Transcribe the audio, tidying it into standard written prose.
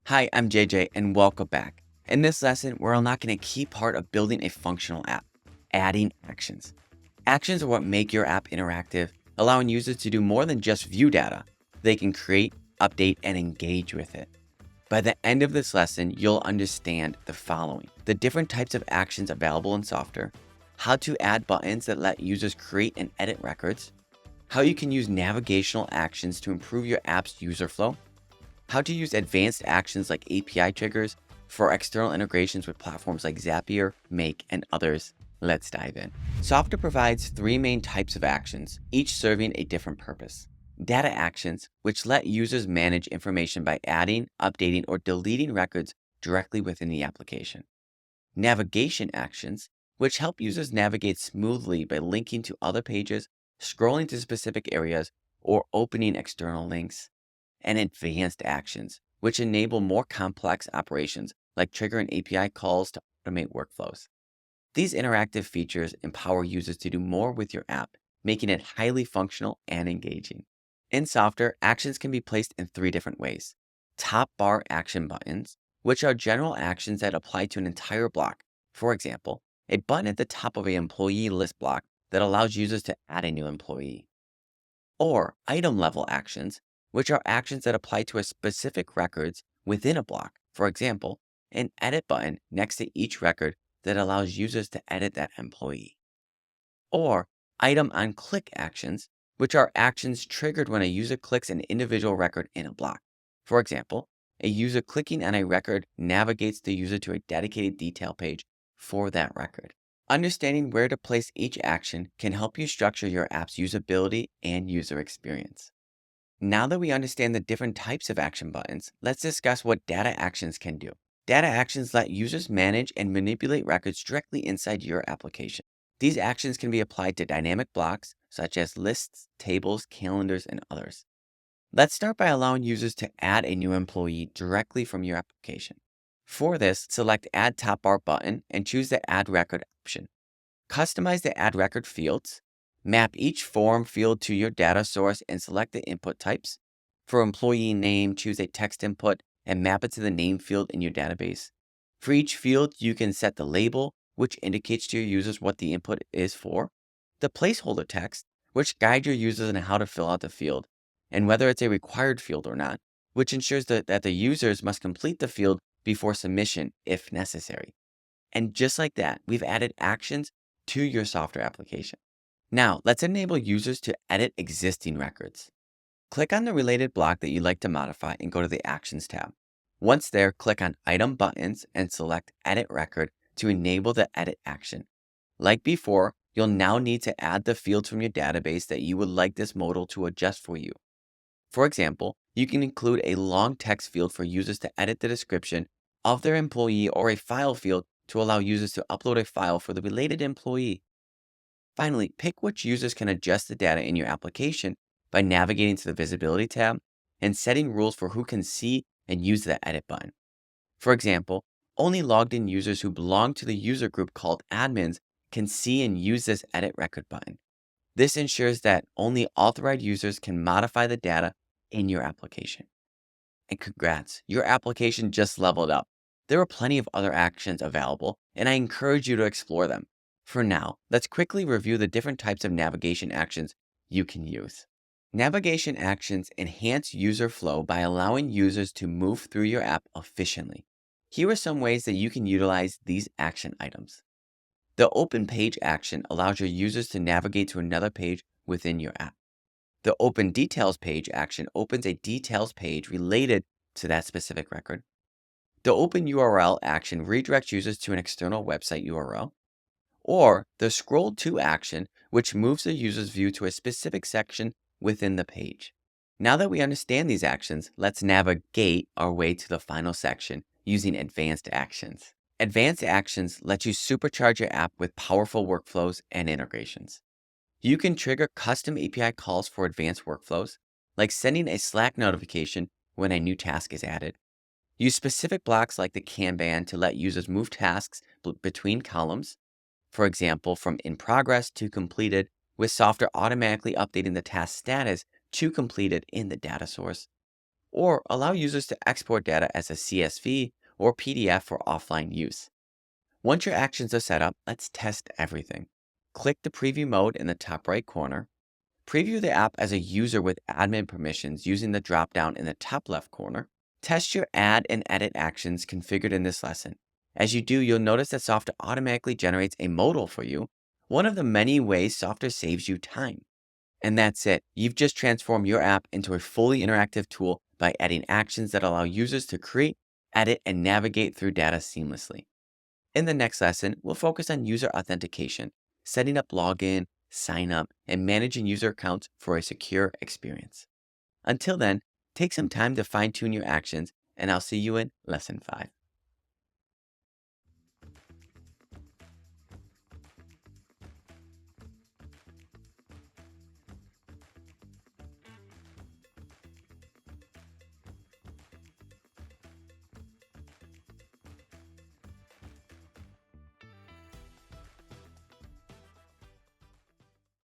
Hi, I'm JJ and welcome back. In this lesson, we're unlocking a key part of building a functional app, adding actions. Actions are what make your app interactive, allowing users to do more than just view data. They can create, update, and engage with it. By the end of this lesson, you'll understand the following: the different types of actions available in Softr, how to add buttons that let users create and edit records, how you can use navigational actions to improve your app's user flow, how to use advanced actions like API triggers for external integrations with platforms like Zapier, Make, and others. Let's dive in. Software provides three main types of actions, each serving a different purpose. Data actions, which let users manage information by adding, updating, or deleting records directly within the application. Navigation actions, which help users navigate smoothly by linking to other pages, scrolling to specific areas, or opening external links. And advanced actions, which enable more complex operations like triggering API calls to automate workflows. These interactive features empower users to do more with your app, making it highly functional and engaging. In Softr, actions can be placed in three different ways. Top bar action buttons, which are general actions that apply to an entire block. For example, a button at the top of an employee list block that allows users to add a new employee. Or item level actions, which are actions that apply to a specific records within a block. For example, an edit button next to each record that allows users to edit that employee. Or item on click actions, which are actions triggered when a user clicks an individual record in a block. For example, a user clicking on a record navigates the user to a dedicated detail page for that record. Understanding where to place each action can help you structure your app's usability and user experience. Now that we understand the different types of action buttons, let's discuss what data actions can do. Data actions let users manage and manipulate records directly inside your application. These actions can be applied to dynamic blocks, such as lists, tables, calendars, and others. Let's start by allowing users to add a new employee directly from your application. For this, select Add Top Bar button and choose the Add Record option. Customize the Add Record fields. Map each form field to your data source and select the input types. For employee name, choose a text input and map it to the name field in your database. For each field, you can set the label, which indicates to your users what the input is for, the placeholder text, which guides your users on how to fill out the field, and whether it's a required field or not, which ensures that the users must complete the field before submission if necessary. And just like that, we've added actions to your software application. Now, let's enable users to edit existing records. Click on the related block that you'd like to modify and go to the Actions tab. Once there, click on Item Buttons and select Edit Record to enable the edit action. Like before, you'll now need to add the fields from your database that you would like this modal to adjust for you. For example, you can include a long text field for users to edit the description of their employee or a file field to allow users to upload a file for the related employee. Finally, pick which users can adjust the data in your application by navigating to the Visibility tab and setting rules for who can see and use the Edit button. For example, only logged in users who belong to the user group called admins can see and use this Edit Record button. This ensures that only authorized users can modify the data in your application. And congrats, your application just leveled up. There are plenty of other actions available, and I encourage you to explore them. For now, let's quickly review the different types of navigation actions you can use. Navigation actions enhance user flow by allowing users to move through your app efficiently. Here are some ways that you can utilize these action items. The Open Page action allows your users to navigate to another page within your app. The Open Details page action opens a details page related to that specific record. The Open URL action redirects users to an external website URL. Or the Scroll To action, which moves the user's view to a specific section within the page. Now that we understand these actions, let's navigate our way to the final section using advanced actions. Advanced actions let you supercharge your app with powerful workflows and integrations. You can trigger custom API calls for advanced workflows, like sending a Slack notification when a new task is added. Use specific blocks like the Kanban to let users move tasks between columns, for example, from in progress to completed, with Softr automatically updating the task status to completed in the data source. or allow users to export data as a CSV or PDF for offline use. Once your actions are set up, let's test everything. Click the preview mode in the top right corner. Preview the app as a user with admin permissions using the dropdown in the top left corner. Test your add and edit actions configured in this lesson. As you do, you'll notice that Softr automatically generates a modal for you, one of the many ways Softr saves you time. And that's it. You've just transformed your app into a fully interactive tool by adding actions that allow users to create, edit, and navigate through data seamlessly. In the next lesson, we'll focus on user authentication, setting up login, sign up, and managing user accounts for a secure experience. Until then, take some time to fine tune your actions, and I'll see you in lesson 5.